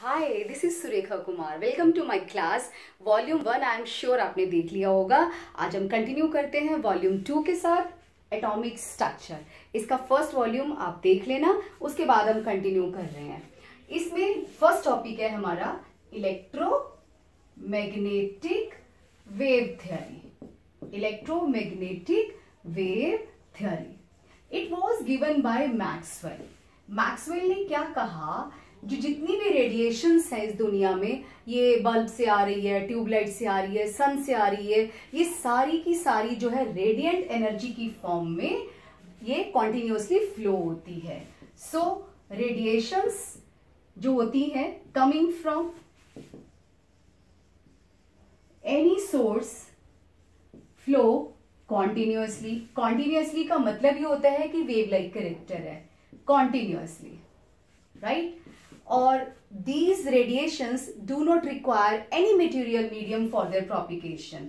Hi, this is Surekha Kumar. Welcome to my class volume 1। I am sure आपने देख लिया होगा। आज हम कंटिन्यू करते हैं वॉल्यूम 2 के साथ एटॉमिक स्ट्रक्चर। इसका फर्स्ट वॉल्यूम आप देख लेना, उसके बाद हम कंटिन्यू कर रहे हैं। इसमें फर्स्ट टॉपिक है हमारा electromagnetic wave theory. Electromagnetic wave theory it was given by Maxwell. Maxwell ने क्या कहा, जो जितनी भी रेडिएशंस है इस दुनिया में, ये बल्ब से आ रही है, ट्यूबलाइट से आ रही है, सन से आ रही है, ये सारी की सारी जो है रेडिएंट एनर्जी की फॉर्म में ये कॉन्टिन्यूसली फ्लो होती है। सो रेडिएशंस जो होती हैं coming from any source flow continuously. Continuously का मतलब ये होता है कि वेव लाइक कैरेक्टर है, कॉन्टिन्यूसली, राइट? और these radiations do not require any material medium for their propagation.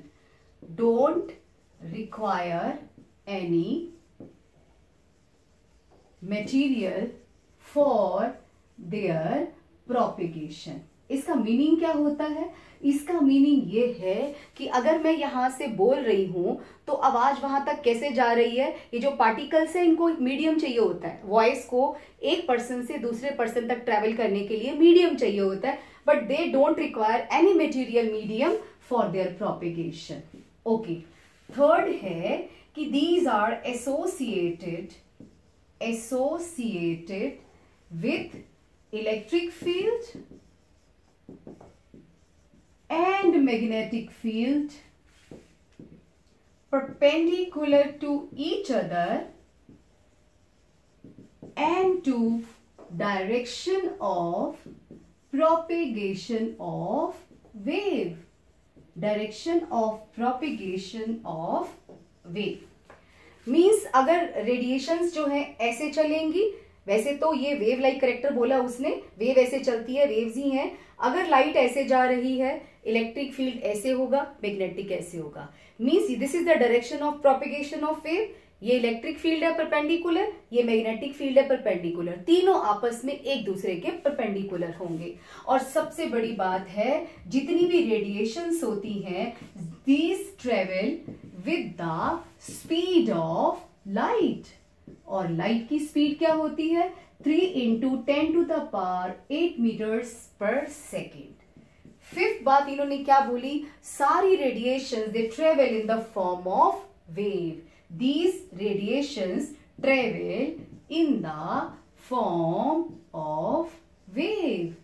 Don't require any material for their propagation. इसका मीनिंग क्या होता है? इसका मीनिंग ये है कि अगर मैं यहां से बोल रही हूं तो आवाज वहां तक कैसे जा रही है? ये जो पार्टिकल्स है इनको एक मीडियम चाहिए होता है। वॉइस को एक पर्सन से दूसरे पर्सन तक ट्रेवल करने के लिए मीडियम चाहिए होता है, but they don't require any material medium for their propagation. Okay, third है कि these are associated with electric field and magnetic field perpendicular to each other and to direction of propagation of wave. Direction of propagation of wave means अगर radiations जो है ऐसे चलेंगी, वैसे तो ये वेव लाइक करेक्टर बोला उसने, वेव ऐसे चलती है, वेव्स ही हैं। अगर लाइट ऐसे जा रही है, इलेक्ट्रिक फील्ड ऐसे होगा, मैग्नेटिक ऐसे होगा। Means this is the direction of propagation of wave. ये इलेक्ट्रिक फील्ड है परपेंडिकुलर, ये मैग्नेटिक फील्ड है परपेंडिकुलर, तीनों आपस में एक दूसरे के परपेंडिकुलर होंगे। और सबसे बड़ी बात है, जितनी भी रेडिएशंस होती हैं, these travel with the speed of light. और लाइट की स्पीड क्या होती है? 3 × 10⁸ मीटर्स पर सेकेंड। फिफ्थ बात इन्होंने क्या बोली? सारी radiations they travel in the form of wave. These radiations travel in the form of wave.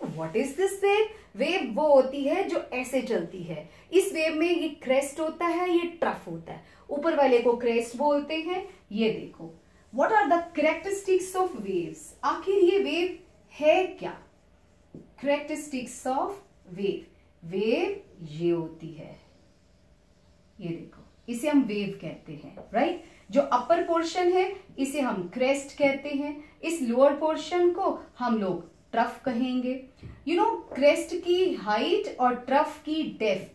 What is this wave? Wave वो होती है जो ऐसे चलती है। इस वेव में ये क्रेस्ट होता है, ये ट्रफ होता है। ऊपर वाले को क्रेस्ट बोलते हैं। ये देखो, what are the characteristics of waves? आखिर ये वेव है क्या? Characteristics of wave. वेव ये होती है, ये देखो, इसे हम वेव कहते हैं, राइट? जो अपर पोर्शन है इसे हम क्रेस्ट कहते हैं, इस लोअर पोर्शन को हम लोग ट्रफ कहेंगे। यू नो, क्रेस्ट की हाइट और ट्रफ की डेप्थ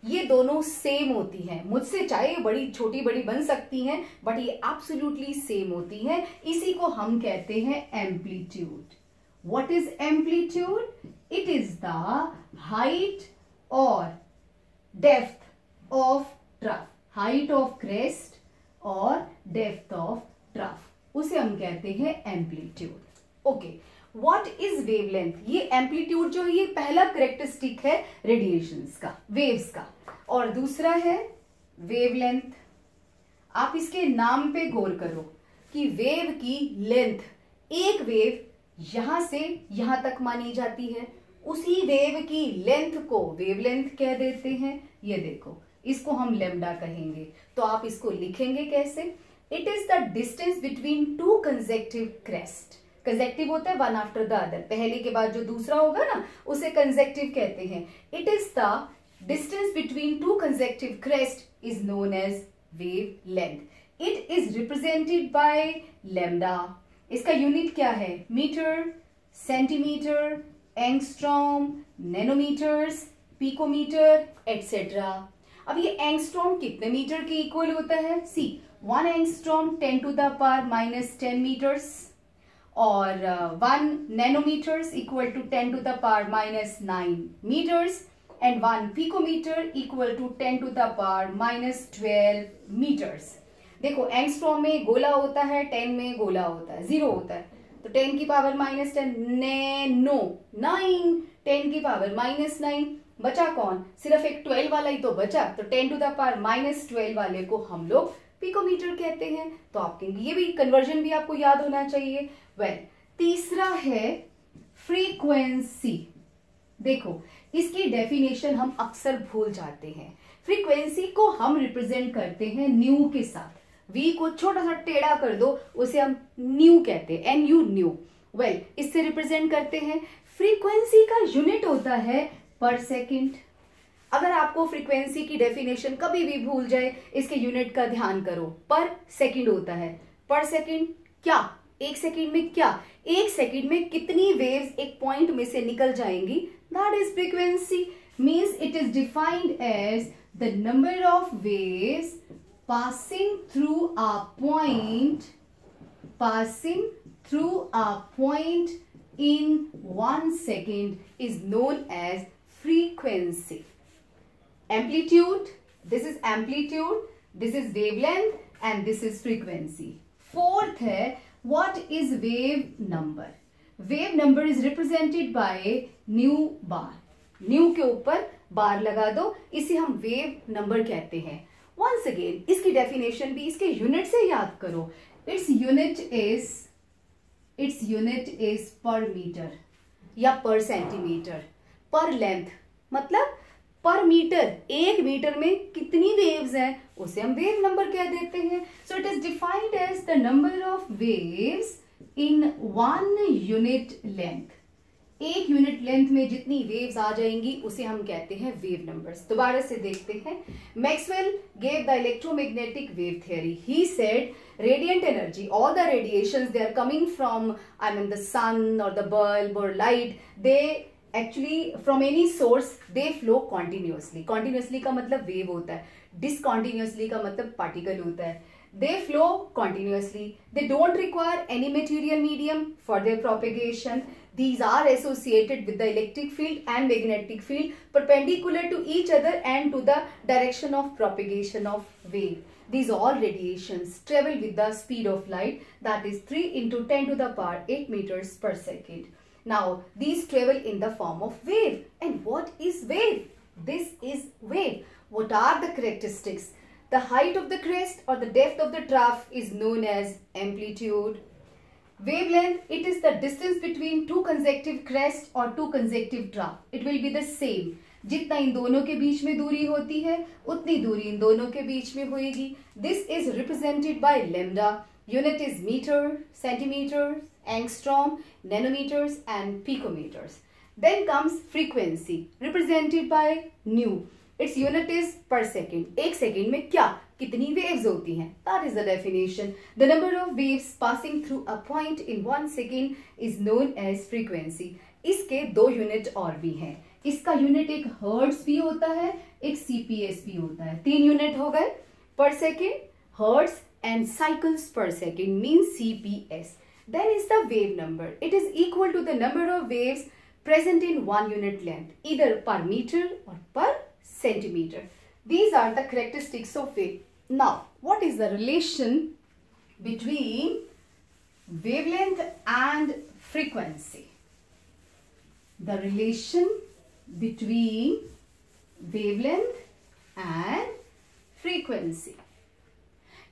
ये दोनों सेम होती हैं। मुझसे चाहे बड़ी छोटी बड़ी बन सकती हैं, बट ये एब्सोल्युटली सेम होती हैं। इसी को हम कहते हैं amplitude. What is amplitude? It is the height और depth of trough, height of crest और डेप्थ ऑफ ट्रफ, उसे हम कहते हैं amplitude. Okay, what is wavelength? ये एम्पलीट्यूड जो है ये पहला करेक्टरिस्टिक है रेडिएशंस का, वेव्स का। और दूसरा है वेवलेंथ। आप इसके नाम पे गौर करो कि वेव की लेंथ, एक वेव यहां से यहां तक मानी जाती है, उसी वेव की लेंथ को वेवलेंथ कह देते हैं। ये देखो, इसको हम लैम्डा कहेंगे। तो आप इसको लिखेंगे कैसे? It is the distance between two consecutive crest. Consecutive होता है वन आफ्टर द अदर, पहले के बाद जो दूसरा होगा ना उसे कंसेक्टिव कहते हैं। It is the distance between two consecutive crest is known as wavelength. It is represented by lambda. इसका यूनिट क्या है? Metre, centimetre, angstrom, nanometres, picometre, etcetera. अब ये एंगस्ट्रॉम कितने मीटर के इक्वल होता है? See 1 angstrom 10⁻⁻10 metres. और 1 nanometers equal to 10 to the power minus 9 meters and 1 picometer equal to 10 to the power minus 12 meters. देखो एंगस्ट्रॉम में गोला होता है, 10 में गोला होता है, 0 होता है, तो 10 की पावर माइनस 10, नैनो 9, 10 की पावर माइनस 9, बचा कौन, सिर्फ एक 12 वाला ही तो बचा, तो 10 टू द पावर माइनस 12 वाले को हम लोग पिकोमीटर कहते हैं. तो आपके ये भी कन्वर्जन भी आपको याद होना चाहिए. तीसरा है फ्रीक्वेंसी. देखो इसकी डेफिनेशन हम अक्सर भूल जाते हैं. फ्रीक्वेंसी को हम रिप्रेजेंट करते हैं न्यू के साथ. वी को छोटा सा टेढ़ा कर दो, उसे हम न्यू कहते हैं, एन यू न्यू. इससे रिप्रेजेंट करते हैं. फ्रीक्वेंसी का यूनिट होता है पर सेकेंड. अगर आपको फ्रीक्वेंसी की डेफिनेशन कभी भी भूल जाए, इसके यूनिट का ध्यान करो. पर सेकेंड होता है. पर सेकेंड क्या, एक सेकेंड में क्या, एक सेकेंड में कितनी वेव्स एक पॉइंट में से निकल जाएंगी, that is frequency. Means it is defined as the number of waves passing through a point in 1 second is known as frequency. Amplitude, this is amplitude, this is wavelength and this is frequency. Fourth है, what is wave number? Wave number is represented by nu bar. nu के ऊपर बार लगा दो, इसे हम wave number कहते हैं. Once again, इसकी डेफिनेशन भी इसके यूनिट से याद करो. Its unit is per meter या per centimeter. Per length मतलब पर मीटर, एक मीटर में कितनी वेव्स हैं उसे हम वेव नंबर कह देते हैं. So it is defined as the number of waves in 1 unit length. एक यूनिट लेंथ में जितनी वेव्स आ जाएंगी उसे हम कहते हैं वेव नंबर्स. दोबारा से देखते हैं. Maxwell gave the electromagnetic wave theory. He said radiant energy, all the radiations, they are coming from, the sun or the bulb or light, they actually from any source they flow continuously. Continuously का मतलब wave होता है, discontinuously का मतलब particle होता है. They flow continuously. They don't require any material medium for their propagation. These are associated with the electric field and magnetic field perpendicular to each other and to the direction of propagation of wave. These all radiations travel with the speed of light, that is 3 into 10 to the power 8 meters per second. Now these travel in the form of wave. And what is wave? This is wave. What are the characteristics? The height of the crest or the depth of the trough is known as amplitude. Wavelength, it is the distance between two consecutive crests or two consecutive trough. It will be the same. जितना इन दोनों के बीच में दूरी होती है उतनी दूरी इन दोनों के बीच में होएगी. This is represented by lambda. Unit is meter, centimeters, angstrom, nanometers and picometers. Then comes frequency, represented by nu. Its unit is per second. एक सेकेंड में क्या, कितनी waves होती हैं, that is the definition. The number of waves passing through a point in 1 second is known as frequency. इसके दो unit और भी हैं. इसका यूनिट एक हर्ट्ज भी होता है, एक सीपीएस भी होता है. 3 यूनिट हो गए, पर सेकेंड, हर्ट्ज एंड साइकिल्स पर second means CPS. Then is the wave number. It is equal to the number of waves present in 1 unit length, either per meter or per centimeter. These are the characteristics of wave. Now, what is the relation between wavelength and frequency? The relation between wavelength and frequency.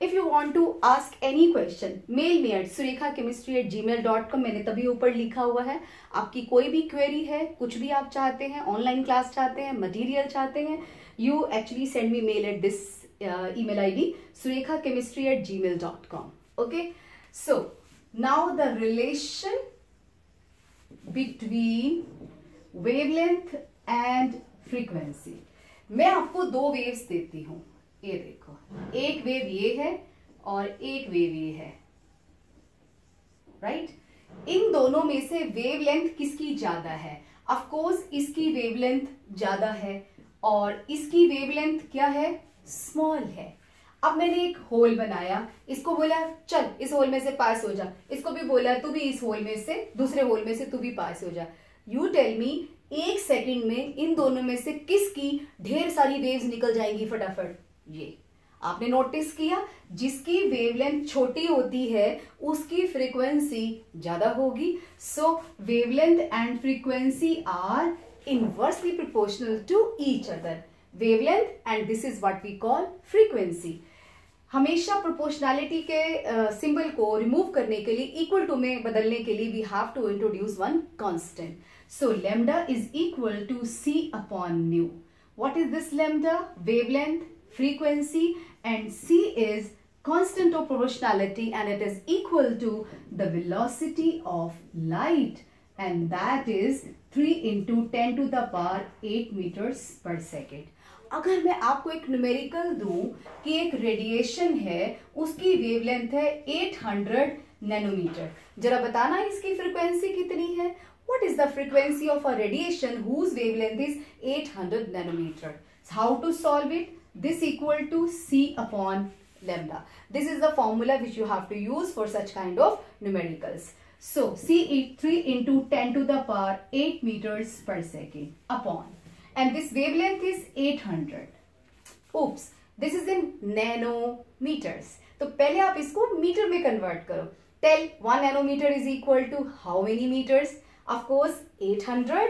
If you want to ask any question, mail me at surekhachemistry@gmail.com. मैंने तभी ऊपर लिखा हुआ है. आपकी कोई भी query है, कुछ भी आप चाहते हैं, ऑनलाइन क्लास चाहते हैं, मटेरियल चाहते हैं, you actually send me mail at this email ID surekhachemistry@gmail.com. Okay, so now the relation between wavelength and frequency. मैं आपको 2 वेव्स देती हूँ. ये देखो, एक वेव ये है और एक वेव ये है, राइट? इन दोनों में से वेवलेंथ किसकी ज्यादा है? ऑफ कोर्स इसकी वेवलेंथ ज्यादा है और इसकी वेवलेंथ क्या है? स्मॉल है. अब मैंने एक होल बनाया, इसको बोला चल इस होल में से पास हो जा, इसको भी बोला तू भी इस होल में से, दूसरे होल में से तू भी पास हो जा। यू टेल मी, एक सेकंड में इन दोनों में से किसकी ढेर सारी वेव्स निकल जाएंगी फटाफट? ये आपने नोटिस किया, जिसकी वेवलेंथ छोटी होती है उसकी फ्रीक्वेंसी ज्यादा होगी। So wavelength and frequency are inversely proportional to each other. Wavelength and this is what we call frequency. हमेशा प्रोपोर्शनैलिटी के सिंबल को रिमूव करने के लिए, इक्वल टू में बदलने के लिए we have to introduce one constant. So lambda is equal to c upon nu. What is this lambda? Wavelength, frequency, and c is constant of proportionality, and it is equal to the velocity of light, and that is 3 into 10 to the power 8 meters per second. अगर मैं आपको एक numerical दूं कि एक radiation है, उसकी wavelength है 800 नैनोमीटर, जरा बताना इसकी फ्रीक्वेंसी कितनी है? What is the frequency of a radiation whose wavelength is 800 nanometer? How to solve it? This equal to c upon lambda. This is the formula which you have to use for such kind of numericals. So c is 3 into 10 to the power 8 meters per second upon, and this wavelength is 800. Oops, this is in nanometers. तो पहले आप इसको metre में convert करो. Tell 1 nanometer is equal to how many meters? Of course 800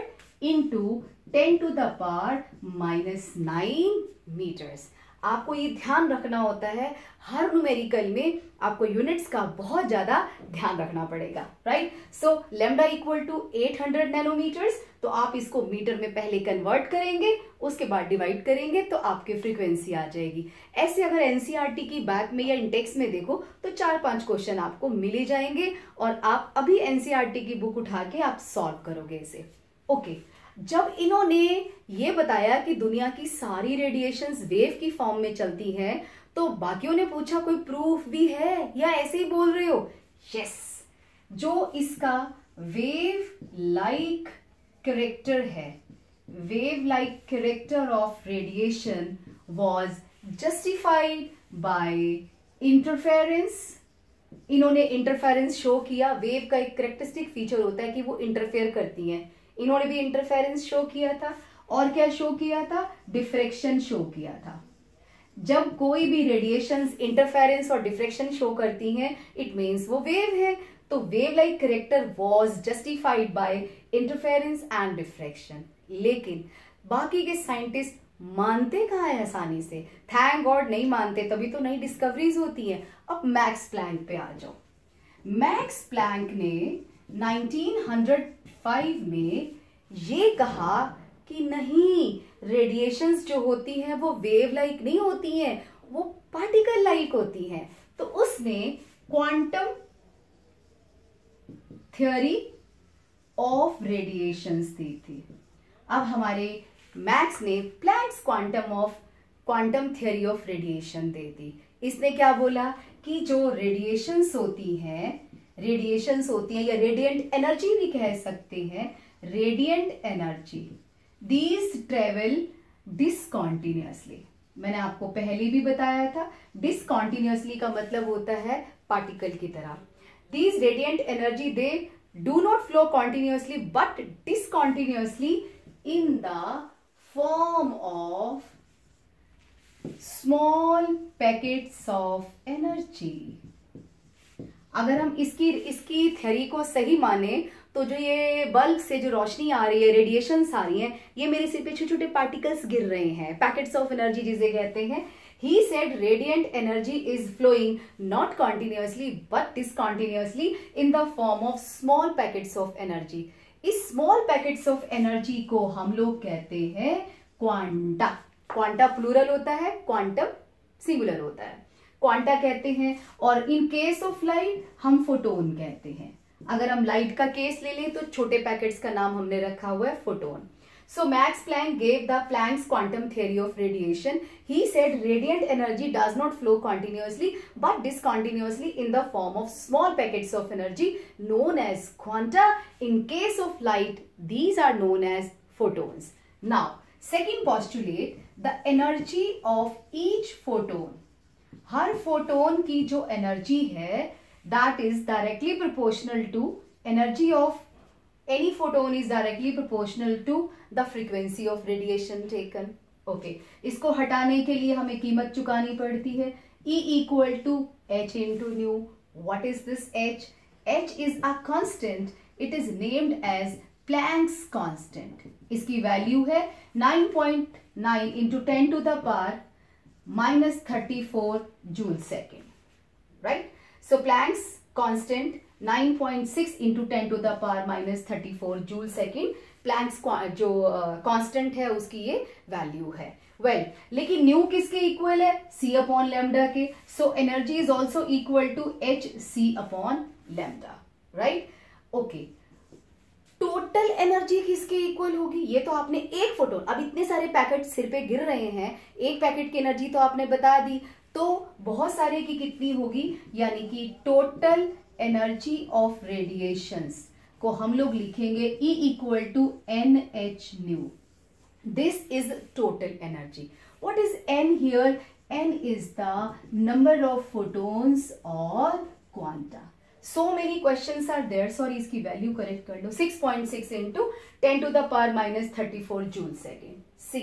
into 10 to the power minus 9 metres. आपको ये ध्यान रखना होता है, हर न्यूमेरिकल में आपको यूनिट्स का बहुत ज्यादा ध्यान रखना पड़ेगा, right? So lambda equal to 800 nanometres, तो आप इसको मीटर में पहले कन्वर्ट करेंगे, उसके बाद डिवाइड करेंगे तो आपकी फ्रीक्वेंसी आ जाएगी। ऐसे अगर एनसीईआरटी की बैक में या इंडेक्स में देखो तो 4-5 क्वेश्चन आपको मिले जाएंगे और आप अभी एनसीईआरटी की बुक उठा के आप सॉल्व करोगे इसे। ओके, जब इन्होंने ये बताया कि दुनिया की सारी रेडिएशंस वेव की फॉर्म में चलती हैं, तो बाकियों ने पूछा कोई प्रूफ भी है या ऐसे ही बोल रहे हो? यस, जो इसका वेव लाइक कैरेक्टर है, wave like character of radiation was justified by interference. इन्होंने इंटरफेरेंस शो किया। वेव का एक कैरेक्टरिस्टिक फीचर होता है कि वो इंटरफेयर करती हैं, इन्होंने भी इंटरफेरेंस शो किया था। और क्या शो किया था? डिफ्रैक्शन शो किया था। जब कोई भी रेडिएशंस इंटरफेरेंस और डिफ्रैक्शन शो करती हैं, इट मींस वो वेव है। तो wave like character was justified by interference and diffraction. लेकिन बाकी के साइंटिस्ट मानते कहाँ है आसानी से? थैंक गॉड नहीं मानते, तभी तो नई डिस्कवरीज होती हैं। अब मैक्स प्लैंक पे आ जाओ। मैक्स प्लैंक ने 1905 में ये कहा कि नहीं, रेडिएशंस जो होती हैं वो वेव लाइक नहीं होती हैं, वो पार्टिकल लाइक होती हैं। तो उसने क्वांटम थ्योरी ऑफ रेडिएशंस दी थी। अब हमारे मैक्स ने Planck's quantum theory of radiation दे दी। इसने क्या बोला कि जो रेडिएशंस होती हैं या रेडिएंट एनर्जी भी कह सकते हैं, रेडिएंट एनर्जी, दीज ट्रेवल डिसकॉन्टिन्यूअसली। मैंने आपको पहले भी बताया था, डिसकॉन्टिन्यूअसली का मतलब होता है पार्टिकल की तरह। These radiant energy they do not flow continuously but discontinuously in the form of small packets of energy. अगर हम इसकी थ्योरी को सही माने तो जो ये बल्ब से जो रोशनी आ रही है, रेडिएशंस आ रही हैं, ये मेरे सिर पे छोटे छोटे पार्टिकल्स गिर रहे हैं, पैकेट्स ऑफ एनर्जी जिसे कहते हैं। He said radiant energy is flowing not continuously but discontinuously in the form of small packets of energy. इस small packets of energy को हम लोग कहते हैं क्वांटा। क्वांटा प्लूरल होता है, क्वांटम सिंगुलर होता है, क्वांटा कहते हैं। और इन केस ऑफ लाइट हम फोटोन कहते हैं। अगर हम लाइट का केस ले लें तो छोटे पैकेट्स का नाम हमने रखा हुआ है photon. So Max Planck gave the Planck's quantum theory of radiation. He said radiant energy does not flow continuously but discontinuously in the form of small packets of energy known as quanta. In case of light, these are known as photons. Now, second postulate, the energy of each photon. हर photon की जो energy है that is directly proportional to energy of any photon is directly proportional to the frequency of radiation taken. Okay, इसको हटाने के लिए हमें कीमत चुकानी पड़ती है. E equal to h into nu. What is this h? H is a constant. It is named as Planck's constant. इसकी वैल्यू है 9.9 into 10 to the power -34 joule second. Right, so Planck's constant 9.6 into 10 to the power -34 joule second. Planck's जो constant है उसकी ये value है. Well, लेकिन new किसके equal है? c अपॉन लैम्डा के. So energy is also equal to h c upon lambda. Right, okay. Total energy किसके इक्वल होगी? ये तो आपने एक फोटोन, अब इतने सारे पैकेट सिर पे गिर रहे हैं, एक पैकेट की एनर्जी तो आपने बता दी, तो बहुत सारे की कितनी होगी? यानी कि टोटल एनर्जी ऑफ रेडिएशंस को हम लोग लिखेंगे E equal to NH nu. This is total energy. What is N here? N is the number of photons और quanta. So many questions are there. Sorry, इसकी वैल्यू करेक्ट कर लो. 6.6 into 10 to the power -34 joule second. See,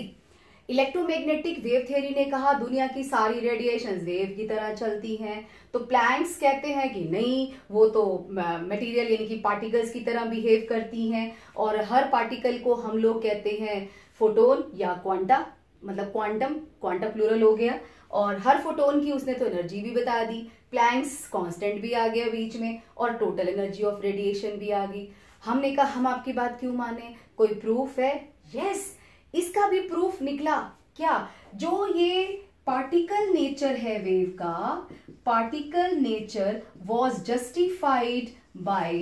electromagnetic wave theory ने कहा दुनिया की सारी radiations wave की तरह चलती हैं. तो प्लैंक्स कहते हैं कि नहीं, वो तो मटेरियल यानी कि पार्टिकल्स की तरह बिहेव करती हैं, और हर पार्टिकल को हम लोग कहते हैं फोटोन या क्वांटा, मतलब क्वांटम, क्वांटा प्लूरल हो गया. और हर फोटोन की उसने तो एनर्जी भी बता दी. प्लैंक्स कांस्टेंट भी आ गया बीच में, और टोटल एनर्जी ऑफ रेडिएशन भी आ गई. हमने कहा हम आपकी बात क्यों माने? कोई प्रूफ है? यस, इसका भी प्रूफ निकला. क्या? जो ये पार्टिकल नेचर है वेव का, particle nature was justified by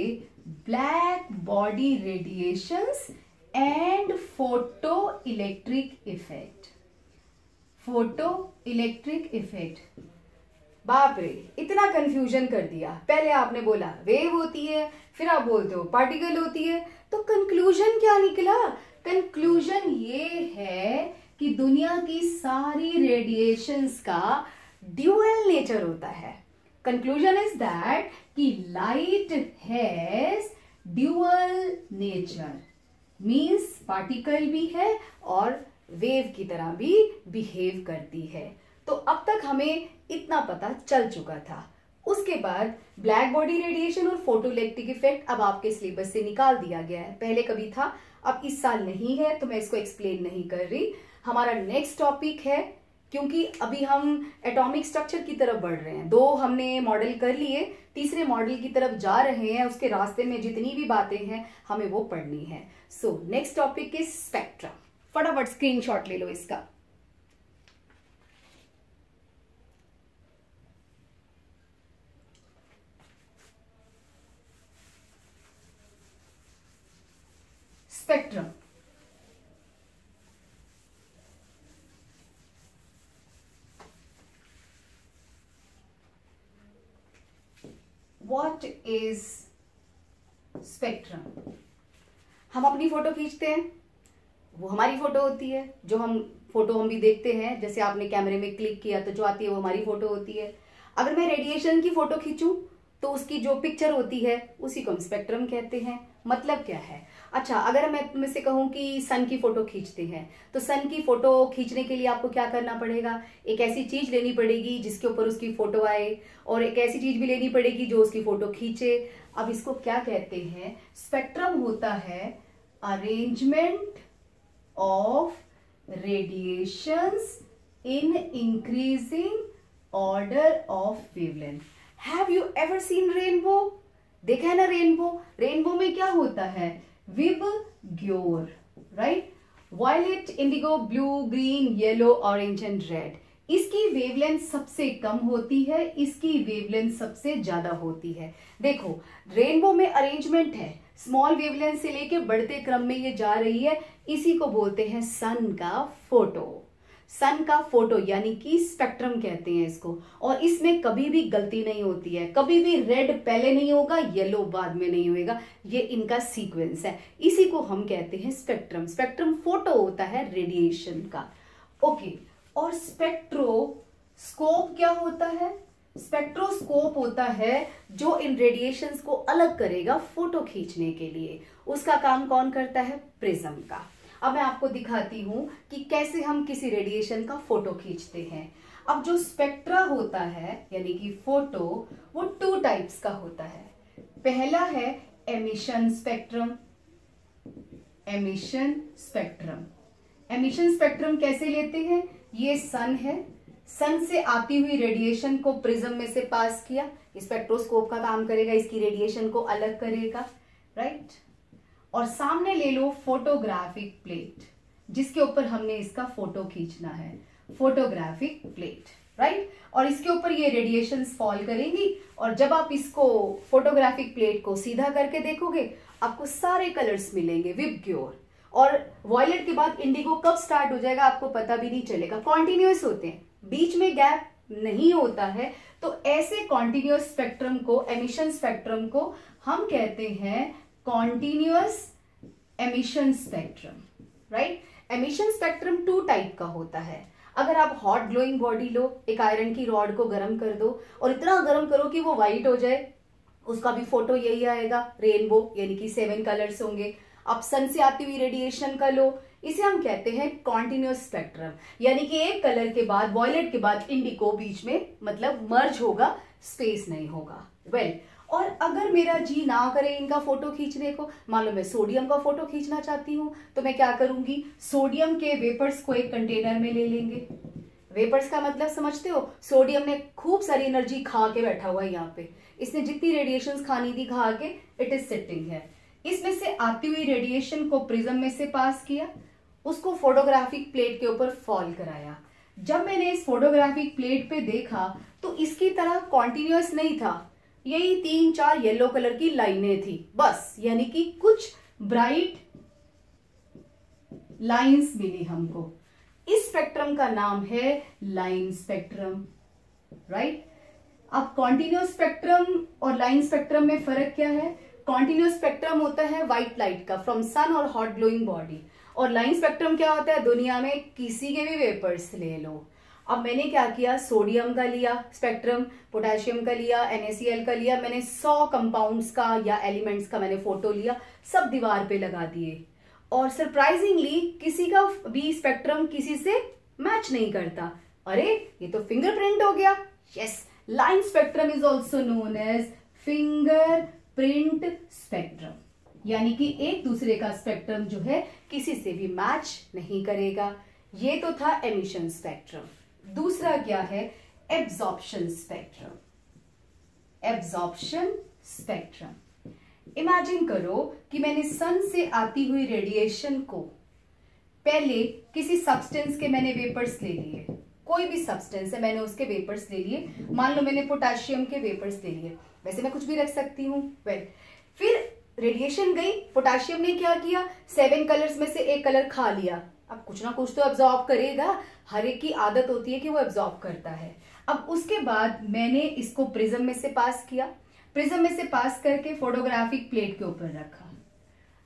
black body radiations and photo electric effect. Photo electric effect. बाप रे, इतना कंफ्यूजन कर दिया. पहले आपने बोला वेव होती है, फिर आप बोलते हो पार्टिकल होती है. तो कंक्लूजन क्या निकला? कंक्लूजन ये है कि दुनिया की सारी रेडिएशंस का ड्यूअल नेचर होता है. कंक्लूजन इज दैट कि light has dual nature, means particle भी है और वेव की तरह भी बिहेव करती है. तो अब तक हमें इतना पता चल चुका था. उसके बाद ब्लैक बॉडी रेडिएशन और फोटो इलेक्ट्रिक इफेक्ट अब आपके सिलेबस से निकाल दिया गया है. पहले कभी था, अब इस साल नहीं है, तो मैं इसको एक्सप्लेन नहीं कर रही. हमारा नेक्स्ट टॉपिक है, क्योंकि अभी हम एटॉमिक स्ट्रक्चर की तरफ बढ़ रहे हैं. 2 हमने मॉडल कर लिए, तीसरे मॉडल की तरफ जा रहे हैं. उसके रास्ते में जितनी भी बातें हैं हमें वो पढ़नी है. So next topic is spectrum. फटाफट स्क्रीनशॉट ले लो इसका. स्पेक्ट्रम. What is spectrum? हम अपनी फोटो खींचते हैं, वो हमारी फोटो होती है. जो हम फोटो हम भी देखते हैं, जैसे आपने कैमरे में क्लिक किया तो जो आती है वो हमारी फोटो होती है. अगर मैं रेडिएशन की फोटो खींचूं तो उसकी जो पिक्चर होती है उसी को हम स्पेक्ट्रम कहते हैं. मतलब क्या है? अच्छा, अगर मैं तुम से कहूं कि सन की फोटो खींचते हैं, तो सन की फोटो खींचने के लिए आपको क्या करना पड़ेगा? एक ऐसी चीज लेनी पड़ेगी जिसके ऊपर उसकी फोटो आए, और एक ऐसी चीज भी लेनी पड़ेगी जो उसकी फोटो खींचे. अब इसको क्या कहते हैं? स्पेक्ट्रम होता है arrangement of radiations in increasing order of wavelength. Have you ever seen rainbow? देखा है ना रेनबो? रेनबो में क्या होता है? VIBGYOR, right? Violet, indigo, blue, green, yellow, orange and red. इसकी वेवलेंथ सबसे कम होती है, इसकी वेवलेंथ सबसे ज्यादा होती है. देखो, रेनबो में अरेंजमेंट है, स्मॉल वेवलेंथ से लेके बढ़ते क्रम में ये जा रही है. इसी को बोलते हैं सन का फोटो. सन का फोटो यानी कि स्पेक्ट्रम कहते हैं इसको. और इसमें कभी भी गलती नहीं होती है. कभी भी रेड पहले नहीं होगा, येलो बाद में नहीं होगा. ये इनका सीक्वेंस है. इसी को हम कहते हैं स्पेक्ट्रम. स्पेक्ट्रम फोटो होता है रेडिएशन का. ओके, और स्कोप क्या होता है? स्पेक्ट्रोस्कोप होता है जो इन रेडिएशंस को अलग करेगा फोटो खींचने के लिए। उसका काम कौन करता है? प्रिज्म का। अब मैं आपको दिखाती हूं कि कैसे हम किसी रेडिएशन का फोटो खींचते हैं। अब जो स्पेक्ट्रा होता है यानी कि फोटो, वो 2 टाइप्स का होता है। पहला है emission spectrum. Emission spectrum, emission spectrum कैसे लेते हैं? ये सन है, सन से आती हुई रेडिएशन को प्रिज्म में से पास किया, स्पेक्ट्रोस्कोप का काम करेगा, इसकी रेडिएशन को अलग करेगा, राइट। और सामने ले लो फोटोग्राफिक प्लेट, जिसके ऊपर हमने इसका फोटो खींचना है, फोटोग्राफिक प्लेट, राइट। और इसके ऊपर ये रेडिएशंस फॉल करेंगी और जब आप इसको फोटोग्राफिक प्लेट को सीधा करके देखोगे आपको सारे कलर्स मिलेंगे विबग्योर। और वॉयलेट के बाद इंडिगो कब स्टार्ट हो जाएगा आपको पता भी नहीं चलेगा। कॉन्टिन्यूअस होते हैं, बीच में गैप नहीं होता है। तो ऐसे कॉन्टिन्यूअस स्पेक्ट्रम को, एमिशन स्पेक्ट्रम को हम कहते हैं continuous emission spectrum, right. Emission spectrum 2 type का होता है। अगर आप हॉट ग्लोइंग बॉडी लो, एक आयरन की रॉड को गर्म कर दो और इतना गर्म करो कि वो व्हाइट हो जाए, उसका भी फोटो यही आएगा, रेनबो, यानी कि 7 कलर्स होंगे। आप सन से आती हुई रेडिएशन का लो, इसे हम कहते हैं कॉन्टिन्यूअस स्पेक्ट्रम, यानी कि एक कलर के बाद, वॉयलेट के बाद इंडिगो, बीच में मतलब मर्ज होगा, स्पेस नहीं होगा। वेल, और अगर मेरा जी ना करे इनका फोटो खींचने को, मान लो मैं सोडियम का फोटो खींचना चाहती हूं, तो मैं क्या करूंगी? सोडियम के वेपर्स को एक कंटेनर में ले लेंगे। वेपर्स का मतलब समझते हो? सोडियम ने खूब सारी एनर्जी खा के बैठा हुआ है यहाँ पे, इसने जितनी रेडिएशंस खानी थी खा के, इट इज सिटिंग है। इसमें से आती हुई रेडिएशन को प्रिज्म में से पास किया, उसको फोटोग्राफिक प्लेट के ऊपर फॉल कराया। जब मैंने इस फोटोग्राफिक प्लेट पे देखा तो इसकी तरह कॉन्टिन्यूअस नहीं था, यही 3-4 येलो कलर की लाइनें थी बस, यानी कि कुछ ब्राइट लाइंस मिली हमको। इस स्पेक्ट्रम का नाम है लाइन स्पेक्ट्रम, राइट। अब कॉन्टिन्यूअस स्पेक्ट्रम और लाइन स्पेक्ट्रम में फर्क क्या है? कॉन्टिन्यूअस स्पेक्ट्रम होता है व्हाइट लाइट का फ्रॉम सन और हॉट ग्लोइंग बॉडी, और लाइन स्पेक्ट्रम क्या होता है? दुनिया में किसी के भी वेपर्स ले लो। अब मैंने क्या किया? सोडियम का लिया स्पेक्ट्रम, पोटेशियम का लिया, NaCl का लिया, मैंने 100 कंपाउंड्स का या एलिमेंट्स का मैंने फोटो लिया, सब दीवार पे लगा दिए। और सरप्राइजिंगली किसी का भी स्पेक्ट्रम किसी से मैच नहीं करता। अरे ये तो फिंगरप्रिंट हो गया। Yes, line spectrum is also known as fingerprint spectrum, यानी कि एक दूसरे का स्पेक्ट्रम जो है किसी से भी मैच नहीं करेगा। ये तो था एमिशन स्पेक्ट्रम। दूसरा क्या है? Absorption spectrum. Absorption spectrum, imagine करो कि मैंने सन से आती हुई रेडिएशन को पहले किसी सब्सटेंस के मैंने वेपर्स ले लिए, कोई भी सब्सटेंस है मैंने उसके वेपर्स ले लिए, मान लो मैंने पोटेशियम के वेपर्स ले लिए, वैसे मैं कुछ भी रख सकती हूँ। वेल, फिर रेडिएशन गई, पोटेशियम ने क्या किया? 7 कलर्स में से एक कलर खा लिया। अब कुछ ना कुछ तो एब्जॉर्ब करेगा, हर एक की आदत होती है कि वो एब्जॉर्ब करता है। अब उसके बाद मैंने इसको प्रिज्म में से पास किया, प्रिज्म में से पास करके फोटोग्राफिक प्लेट के ऊपर रखा।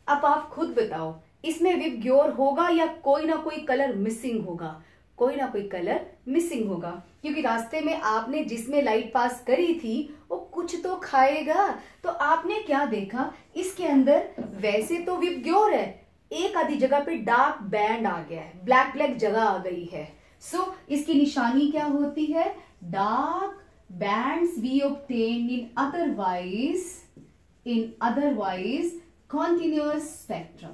अब आप खुद बताओ, इसमें विबग्योर होगा या कोई ना कोई कलर मिसिंग होगा? कोई ना कोई कलर मिसिंग होगा, क्योंकि रास्ते में आपने जिसमें लाइट पास करी थी वो कुछ तो खाएगा। तो आपने क्या देखा? इसके अंदर वैसे तो विबग्योर है, एक आधी जगह पे डार्क बैंड आ गया है, ब्लैक ब्लैक जगह आ गई है। सो इसकी निशानी क्या होती है? Dark bands we obtain in otherwise continuous spectrum.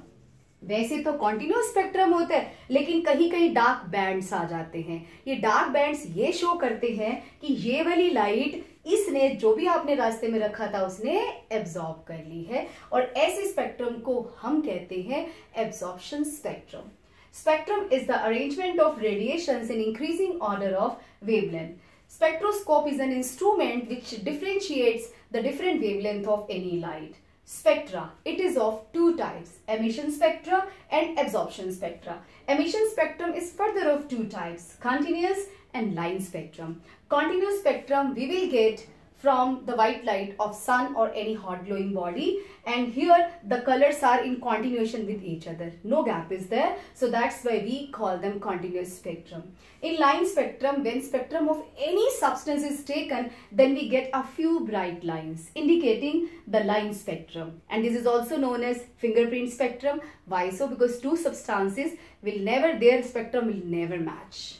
वैसे तो कॉन्टिन्यूअस स्पेक्ट्रम होता है, लेकिन कहीं कहीं डार्क बैंड्स आ जाते हैं। ये डार्क बैंड्स ये शो करते हैं कि ये वाली लाइट इसने, जो भी आपने रास्ते में रखा था, उसने एब्जॉर्ब कर ली है, और ऐसे स्पेक्ट्रम को हम कहते हैं absorption spectrum. Spectrum is the arrangement of radiations in increasing order of wavelength. Spectroscope is an instrument which differentiates the different wavelength of any light. Spectra, it is of 2 types, emission spectra and absorption spectra. Emission spectrum is further of 2 types, continuous and line spectrum. Continuous spectrum we will get from the white light of sun or any hot glowing body, and here the colors are in continuation with each other, no gap is there, so that's why we call them continuous spectrum. In line spectrum, when spectrum of any substance is taken, then we get a few bright lines indicating the line spectrum, and this is also known as fingerprint spectrum. Why so? Because two substances will never, their spectrum will never match.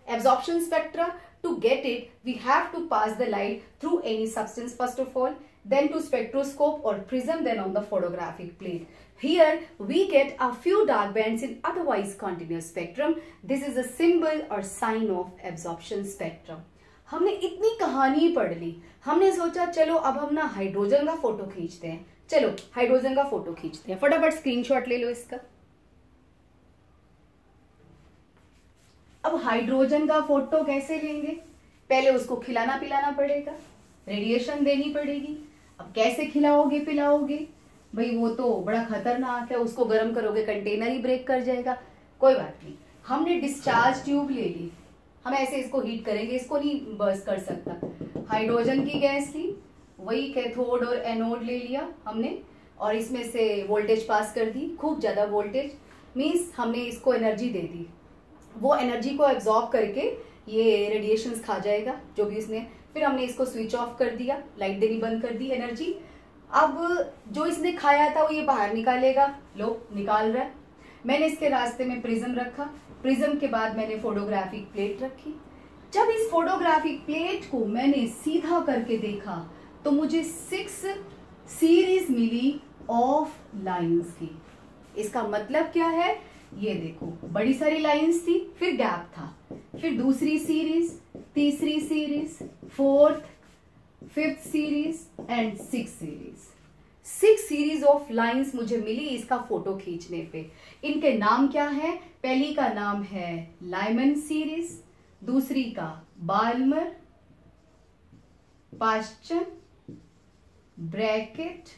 Absorption spectra, to get it, we have to pass the light through any substance first of all, then to spectroscope or prism, then on the photographic plate. Here we get a few dark bands in otherwise continuous spectrum. This is a symbol or sign of absorption spectrum. हमने इतनी कहानी पढ़ ली, हमने सोचा चलो अब हम ना हाइड्रोजन का फोटो खींचते हैं। चलो हाइड्रोजन का फोटो खींचते हैं, फटाफट स्क्रीनशॉट ले लो इसका। अब हाइड्रोजन का फोटो कैसे लेंगे? पहले उसको खिलाना पिलाना पड़ेगा, रेडिएशन देनी पड़ेगी। अब कैसे खिलाओगे पिलाओगे भाई, वो तो बड़ा खतरनाक है, उसको गर्म करोगे कंटेनर ही ब्रेक कर जाएगा। कोई बात नहीं, हमने डिस्चार्ज ट्यूब ले ली, हम ऐसे इसको हीट करेंगे, इसको नहीं बर्स्ट कर सकता। हाइड्रोजन की गैस ली, वही कैथोड और एनोड ले लिया हमने, और इसमें से वोल्टेज पास कर दी, खूब ज्यादा वोल्टेज, मीन्स हमने इसको एनर्जी दे दी। वो एनर्जी को एब्जॉर्ब करके ये रेडिएशंस खा जाएगा जो भी इसने, फिर हमने इसको स्विच ऑफ कर दिया, लाइट देनी बंद कर दी, एनर्जी। अब जो इसने खाया था वो ये बाहर निकालेगा, लो निकाल रहा है। मैंने इसके रास्ते में प्रिज्म रखा, प्रिज्म के बाद मैंने फोटोग्राफिक प्लेट रखी। जब इस फोटोग्राफिक प्लेट को मैंने सीधा करके देखा तो मुझे 6 सीरीज मिली ऑफ लाइंस की। इसका मतलब क्या है? ये देखो, बड़ी सारी लाइंस थी, फिर गैप था, फिर दूसरी सीरीज, तीसरी series, fourth, fifth series and 6 series. 6 series of lines मुझे मिली इसका फोटो खींचने पे। इनके नाम क्या है? पहली का नाम है लाइमन सीरीज, दूसरी का Balmer, Paschen, Brackett,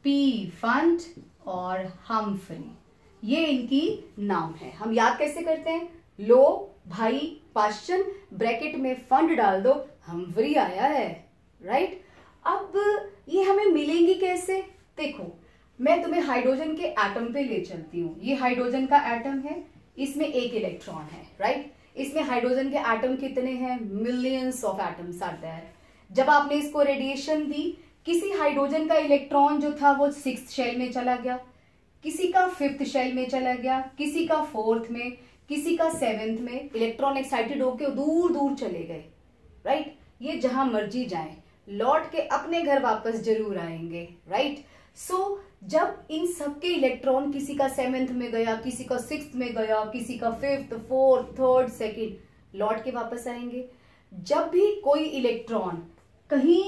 Pfund और हम्फ्री। ये इनकी नाम है। हम याद कैसे करते हैं? लो भाई, पाश्चन, ब्रैकेट में फंड डाल दो, हम्फ्री आया है, राइट। अब ये हमें मिलेंगी कैसे? देखो, मैं तुम्हें हाइड्रोजन के एटम पे ले चलती हूँ। ये हाइड्रोजन का एटम है, इसमें एक इलेक्ट्रॉन है, राइट। इसमें हाइड्रोजन के एटम कितने हैं? Millions of atoms are there. जब आपने इसको रेडिएशन दी, किसी हाइड्रोजन का इलेक्ट्रॉन जो था वो 6th शेल में चला गया, किसी का 5th शेल में चला गया, किसी का 4th में, किसी का 7th में। इलेक्ट्रॉन एक्साइटेड होकर दूर दूर चले गए, राइट। ये जहां मर्जी जाएं, लौट के अपने घर वापस जरूर आएंगे, राइट। सो जब इन सबके इलेक्ट्रॉन, किसी का 7th में गया, किसी का 6th में गया, किसी का 5th, 4th, 3rd, 2nd, लौट के वापस आएंगे। जब भी कोई इलेक्ट्रॉन कहीं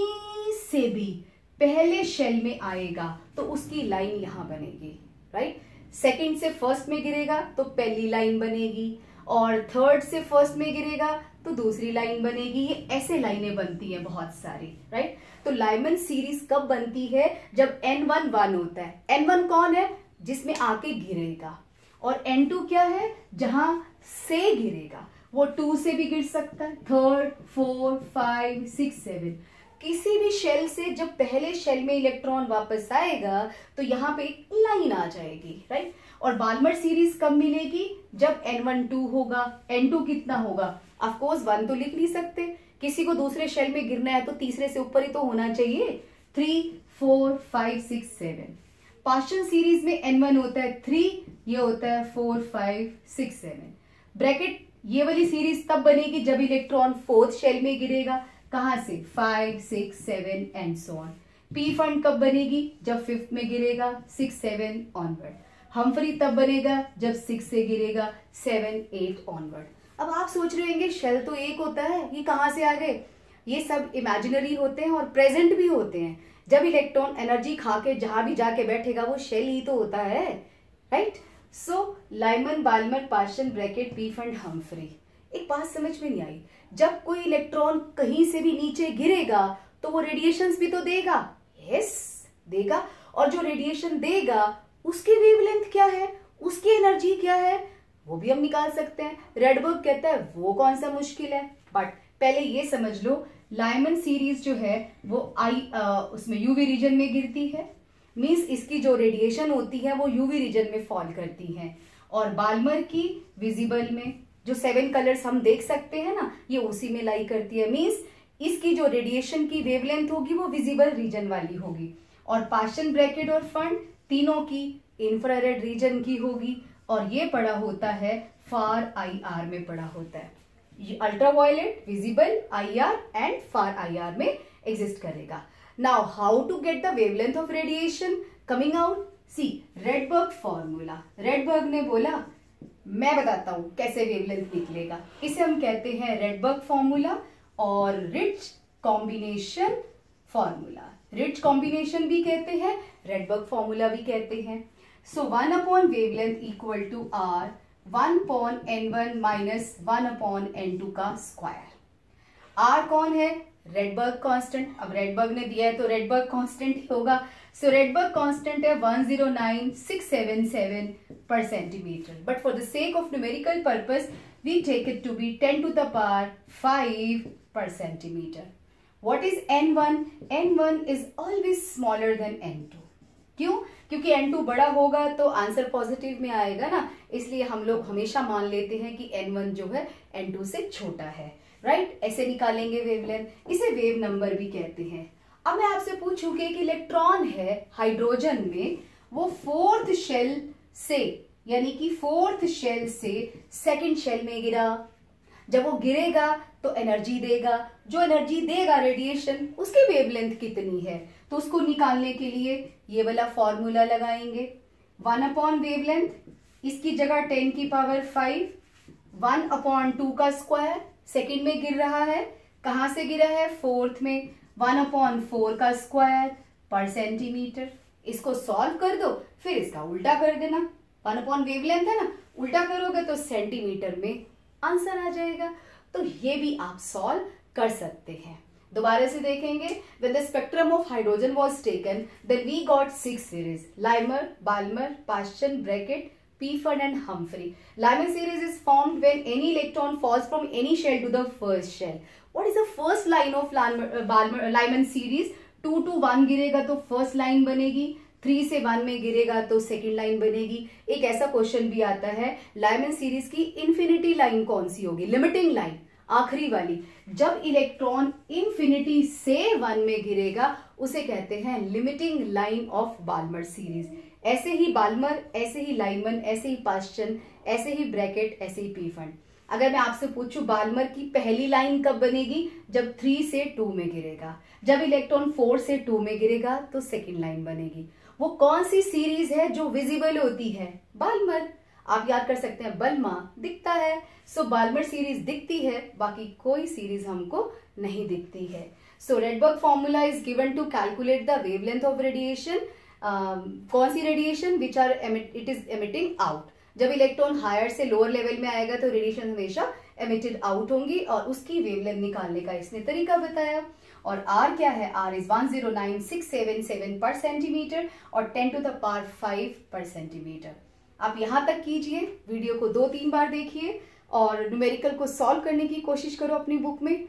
से भी पहले शेल में आएगा तो उसकी लाइन यहां बनेगी, राइट। 2nd से 1st में गिरेगा तो पहली लाइन बनेगी, और 3rd से 1st में गिरेगा तो दूसरी लाइन बनेगी। ये ऐसे लाइनें बनती हैं बहुत सारी, राइट। तो लाइमन सीरीज कब बनती है? जब N1 1 होता है। N1 कौन है? जिसमें आके गिरेगा। और N2 क्या है? जहां से गिरेगा। वो 2 से भी गिर सकता है, 3rd, 4, 5, 6, 7। किसी भी शेल से जब पहले शेल में इलेक्ट्रॉन वापस आएगा तो यहाँ पे एक लाइन आ जाएगी, राइट। और बाल्मर सीरीज कब मिलेगी? जब N1 2 होगा, N2 कितना होगा? ऑफ कोर्स 1 तो लिख नहीं सकते, किसी को दूसरे शेल में गिरना है तो तीसरे से ऊपर ही तो होना चाहिए। 3, 4, 5, 6, 7। पाश्चन सीरीज में N1 होता है 3, ये होता है 4, 5, 6, 7। ब्रैकेट, ये वाली सीरीज तब बनेगी जब इलेक्ट्रॉन 4th शेल में गिरेगा। कहां से? 5, 6, 7 and so on. P fund कब बनेगी? जब 5th में गिरेगा, 6, 7 ऑनवर्ड। हम्फ्री तब बनेगा जब 6 से गिरेगा, 7, 8 ऑनवर्ड। अब आप सोच रहे होंगे शेल तो एक होता है, ये कहां से आ गए? ये सब इमेजिनरी होते हैं और प्रेजेंट भी होते हैं। जब इलेक्ट्रॉन एनर्जी खा के जहां भी जाके बैठेगा वो शेल ही तो होता है, right. So Lyman, Balmer, Paschen, Brackett, Pfund, Humphrey. एक बात समझ में नहीं आई, जब कोई इलेक्ट्रॉन कहीं से भी नीचे गिरेगा तो वो रेडिएशंस भी तो देगा। यस, देगा। और जो रेडिएशन देगा उसकी वेवलेंथ क्या है, उसकी एनर्जी क्या है, वो भी हम निकाल सकते हैं। रेडबर्ग कहता है वो कौन सा मुश्किल है। बट पहले ये समझ लो लाइमन सीरीज जो है वो उसमें यूवी रीजन में गिरती है, मींस इसकी जो रेडिएशन होती है वो यूवी रीजन में फॉल करती है, और बाल्मर की विजिबल में जो 7 कलर्स हम देख सकते हैं ना, ये उसी में लाई करती है, मींस इसकी जो रेडिएशन की वेवलेंथ होगी वो विजिबल रीजन वाली होगी, और पास्चन, ब्रैकेट और फंड तीनों की इंफ्रारेड रीजन की होगी, और ये पड़ा होता है फार IR में पड़ा होता है। ये ultraviolet, visible, IR and far IR में एग्जिस्ट करेगा। Now how to get the wavelength of radiation coming out, see Rydberg formula. Rydberg ने बोला, मैं बताता हूं कैसे वेवलेंथ निकलेगा। इसे हम कहते हैं रेडबर्ग फॉर्मूला और Ritz combination formula. Ritz combination भी कहते हैं, रेडबर्ग फॉर्मूला भी कहते हैं। So 1 upon wavelength equal to R 1 upon N1 minus 1 upon N2 का स्क्वायर। R कौन है? Rydberg constant. अब रेडबर्ग ने दिया है तो रेडबर्ग कांस्टेंट ही होगा। सो रेडबर्ग कांस्टेंट है 109677 per centimetre, but for the sake of numerical purpose we take it to be 10 to the power 5 per centimeter. What is N1? N1 is always smaller than N2. क्यों? क्योंकि N2 बड़ा होगा तो answer positive में आएगा ना, इसलिए हम लोग हमेशा मान लेते हैं कि N1 जो है N2 से छोटा है, राइट? ऐसे निकालेंगे वेवलेंथ, इसे वेव नंबर भी कहते हैं। अब मैं आपसे पूछूंगी कि इलेक्ट्रॉन है हाइड्रोजन में, वो 4th शेल से, यानी कि 4th शेल से 2nd शेल में गिरा। जब वो गिरेगा तो एनर्जी देगा, जो एनर्जी देगा रेडिएशन, उसकी वेवलेंथ कितनी है, तो उसको निकालने के लिए ये वाला फॉर्मूला लगाएंगे। 1 अपॉन वेवलेंथ, इसकी जगह 10 की पावर 5, 1 अपॉन 2 का स्क्वायर, सेकंड में गिर रहा है, कहां से गिरा है? 4th में, 1 अपॉन 4 का स्क्वायर पर सेंटीमीटर। इसको सॉल्व कर दो, फिर इसका उल्टा कर देना। 1 अपॉन वेवलेंथ है ना, उल्टा करोगे तो सेंटीमीटर में आंसर आ जाएगा। तो ये भी आप सॉल्व कर सकते हैं। दोबारा से देखेंगे, when the spectrum of hydrogen was taken, then we got 6 series: Lymer, Balmer, Paschen, Brackett, Pfund and Humphrey. Lyman series is formed when any electron falls from any shell to the first shell. What is the first line of Lyman series? 2 to 1 गिरेगा तो first line बनेगी, 3 से 1 में गिरेगा तो second line बनेगी। एक ऐसा क्वेश्चन भी आता है, लाइमन सीरीज की इंफिनिटी लाइन कौन सी होगी? लिमिटिंग लाइन, आखिरी वाली। जब इलेक्ट्रॉन इंफिनिटी से 1 में गिरेगा उसे कहते हैं limiting line of Balmer series. ऐसे ही बाल्मर, ऐसे ही लाइमन, ऐसे ही पास्चन, ऐसे ही ब्रैकेट, ऐसे ही पीफंड। अगर मैं आपसे पूछूं बाल्मर की पहली लाइन कब बनेगी? जब 3 से 2 में गिरेगा। जब इलेक्ट्रॉन 4 से 2 में गिरेगा तो सेकेंड लाइन बनेगी। वो कौन सी सीरीज है जो विजिबल होती है? बाल्मर। आप याद कर सकते हैं, बल्मा दिखता है, सो बाल्मर सीरीज दिखती है, बाकी कोई सीरीज हमको नहीं दिखती है। So Rydberg formula is given to calculate the wavelength of radiation. कौन सी radiation? Which are it is emitting out. जब इलेक्ट्रॉन हायर से लोअर लेवल में आएगा तो रेडिएशन हमेशा एमिटेड आउट होंगी, और उसकी वेवलेंथ निकालने का इसने तरीका बताया। और R क्या है? R इज 109677 पर सेंटीमीटर और 10 to the power 5 पर सेंटीमीटर। आप यहां तक कीजिए, वीडियो को 2-3 बार देखिए और न्यूमेरिकल को सॉल्व करने की कोशिश करो अपनी बुक में।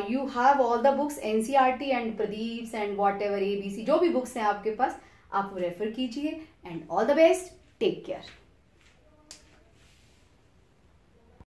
You have all the books, NCERT and Pradeep's and whatever ABC, जो भी बुक्स हैं आपके पास, आप वो रेफर कीजिए। And all the best, take care.